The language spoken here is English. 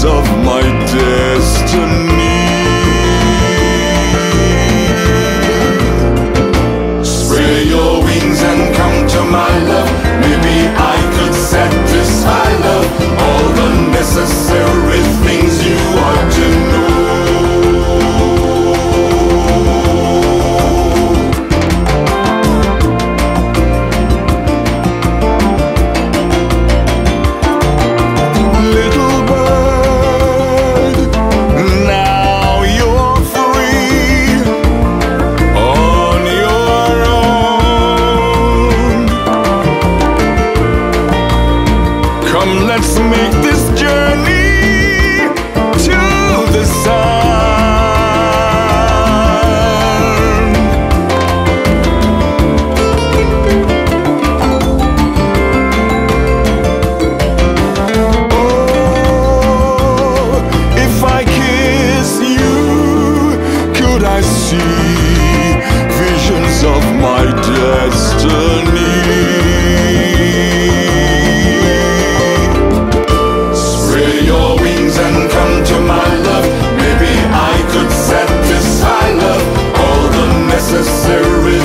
Of my destiny. Spread your wings and come to my love. Maybe I could satisfy love, all the necessary things you ought to know. Let's make this journey to the sun. Oh, if I kiss you, could I see visions of my destiny? And come to my love. Maybe I could satisfy love, all the necessary